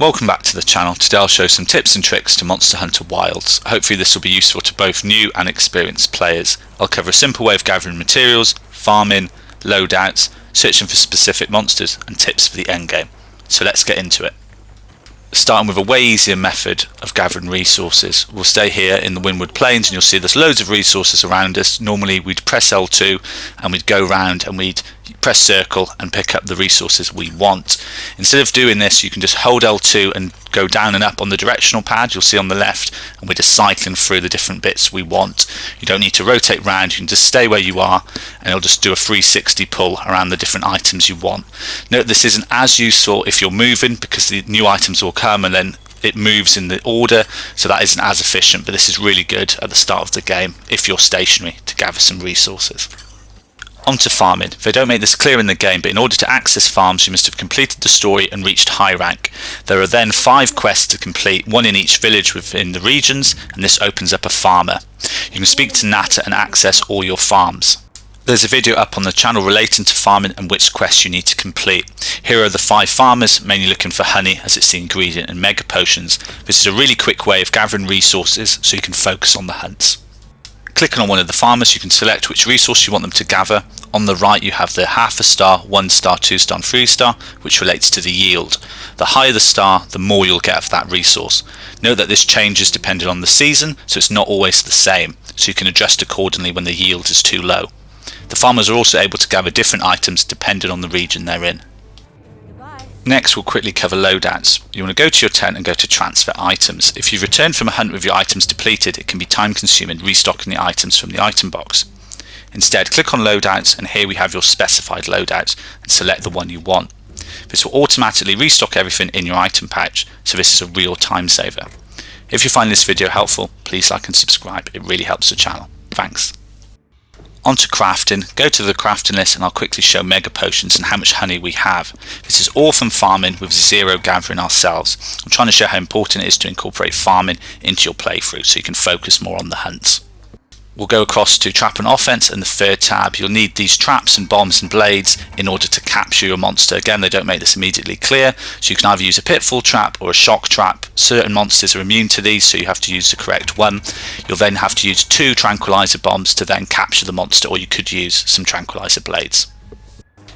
Welcome back to the channel. Today I'll show some tips and tricks to Monster Hunter Wilds. Hopefully this will be useful to both new and experienced players. I'll cover a simple way of gathering materials, farming, loadouts, searching for specific monsters and tips for the endgame. So let's get into it. Starting with a way easier method of gathering resources. We'll stay here in the Windward Plains and you'll see there's loads of resources around us. Normally we'd press L2 and we'd go around and we'd press circle and pick up the resources we want. Instead of doing this, you can just hold L2 and go down and up on the directional pad you'll see on the left, and we're just cycling through the different bits we want. You don't need to rotate round, you can just stay where you are and it'll just do a 360 pull around the different items you want. Note this isn't as useful if you're moving, because the new items will come and then it moves in the order, so that isn't as efficient, but this is really good at the start of the game if you're stationary to gather some resources. On to farming. They don't make this clear in the game, but in order to access farms you must have completed the story and reached high rank. There are then 5 quests to complete, one in each village within the regions, and this opens up a farmer. You can speak to Nata and access all your farms. There's a video up on the channel relating to farming and which quests you need to complete. Here are the 5 farmers, mainly looking for honey as it's the ingredient in mega potions. This is a really quick way of gathering resources so you can focus on the hunts. Clicking on one of the farmers you can select which resource you want them to gather. On the right you have the half a star, 1 star, 2 star and 3 star, which relates to the yield. The higher the star, the more you'll get of that resource. Note that this changes depending on the season, so it's not always the same, so you can adjust accordingly when the yield is too low. The farmers are also able to gather different items depending on the region they're in. Next we'll quickly cover loadouts. You want to go to your tent and go to transfer items. If you've returned from a hunt with your items depleted, it can be time consuming restocking the items from the item box. Instead, click on loadouts and here we have your specified loadout and select the one you want. This will automatically restock everything in your item pouch, so this is a real time saver. If you find this video helpful, please like and subscribe, it really helps the channel. Thanks. On to crafting. Go to the crafting list and I'll quickly show mega potions and how much honey we have. This is all from farming with 0 gathering ourselves. I'm trying to show how important it is to incorporate farming into your playthrough so you can focus more on the hunts. We'll go across to trap and offense and the third tab. You'll need these traps and bombs and blades in order to capture your monster. Again, they don't make this immediately clear, so you can either use a pitfall trap or a shock trap. Certain monsters are immune to these, so you have to use the correct one. You'll then have to use 2 tranquilizer bombs to then capture the monster, or you could use some tranquilizer blades.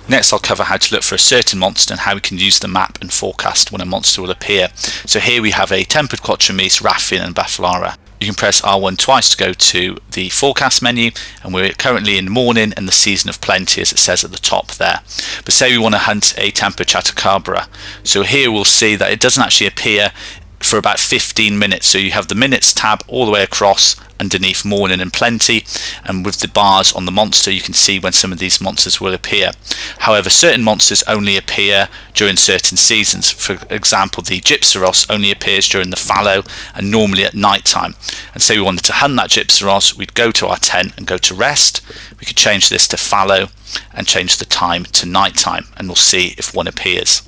Next I'll cover how to look for a certain monster and how we can use the map and forecast when a monster will appear. So here we have a tempered quatremise, Rathian and Baflara. You can press R1 twice to go to the forecast menu, and we're currently in morning and the season of plenty as it says at the top there. But say we want to hunt a tempered Chatacabra, so here we'll see that it doesn't actually appear for about 15 minutes, so you have the minutes tab all the way across underneath morning and plenty, and with the bars on the monster you can see when some of these monsters will appear. However, certain monsters only appear during certain seasons. For example, the Gypsyros only appears during the fallow and normally at night time, and say we wanted to hunt that Gypsyros, we'd go to our tent and go to rest. We could change this to fallow and change the time to night time, and we'll see if one appears.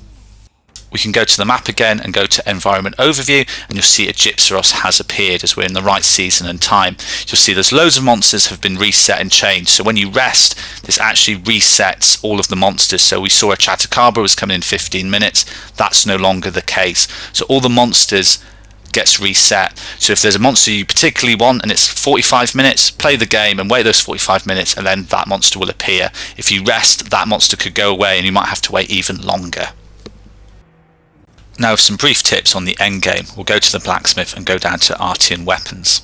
We can go to the map again and go to environment overview, and you'll see a Gypsyros has appeared as we're in the right season and time. You'll see there's loads of monsters have been reset and changed, so when you rest this actually resets all of the monsters. So we saw a Chatacabra was coming in 15 minutes, that's no longer the case, so all the monsters gets reset. So if there's a monster you particularly want and it's 45 minutes, play the game and wait those 45 minutes and then that monster will appear. If you rest, that monster could go away and you might have to wait even longer. Now with some brief tips on the end game, we'll go to the blacksmith and go down to Artian Weapons.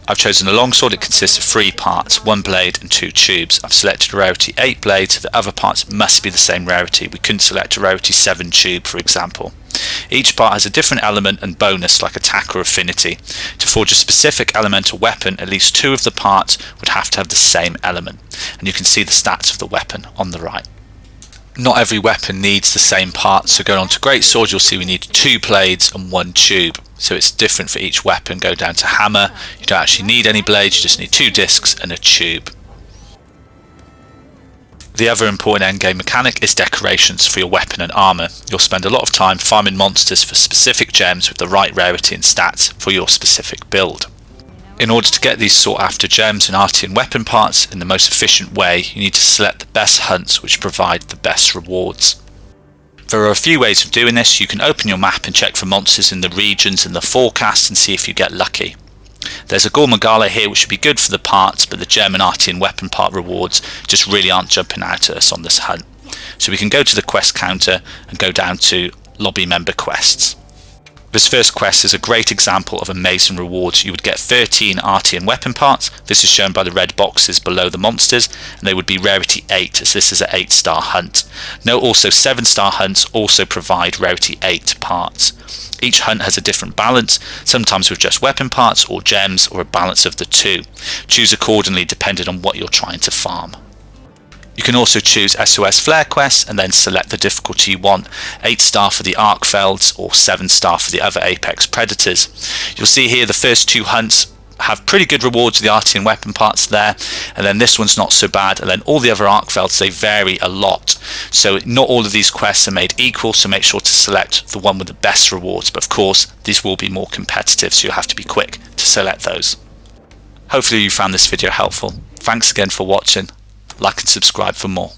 I've chosen a longsword. It consists of 3 parts, 1 blade and 2 tubes. I've selected a rarity 8 blade, so the other parts must be the same rarity. We couldn't select a rarity 7 tube, for example. Each part has a different element and bonus like attack or affinity. To forge a specific elemental weapon, at least 2 of the parts would have to have the same element, and you can see the stats of the weapon on the right. Not every weapon needs the same parts, so going on to greatsword you'll see we need 2 blades and 1 tube, so it's different for each weapon. Go down to hammer, you don't actually need any blades, you just need 2 discs and a tube. The other important endgame mechanic is decorations for your weapon and armour. You'll spend a lot of time farming monsters for specific gems with the right rarity and stats for your specific build. In order to get these sought after gems and Artian weapon parts in the most efficient way, you need to select the best hunts which provide the best rewards. There are a few ways of doing this. You can open your map and check for monsters in the regions and the forecast and see if you get lucky. There's a Gormagala here which would be good for the parts, but the German Artian weapon part rewards just really aren't jumping out at us on this hunt. So we can go to the quest counter and go down to lobby member quests. This first quest is a great example of amazing rewards. You would get 13 Artian weapon parts. This is shown by the red boxes below the monsters, and they would be rarity 8 as this is an 8-star hunt. Note also 7-star hunts also provide rarity 8 parts. Each hunt has a different balance, sometimes with just weapon parts or gems or a balance of the two. Choose accordingly depending on what you're trying to farm. You can also choose SOS Flare quests and then select the difficulty you want, 8-star for the Arkfelds or 7-star for the other Apex Predators. You'll see here the first 2 hunts have pretty good rewards with the Artian weapon parts there, and then this one's not so bad, and then all the other Arkfelds, they vary a lot. So not all of these quests are made equal, so make sure to select the one with the best rewards, but of course these will be more competitive, so you'll have to be quick to select those. Hopefully you found this video helpful. Thanks again for watching. Like and subscribe for more.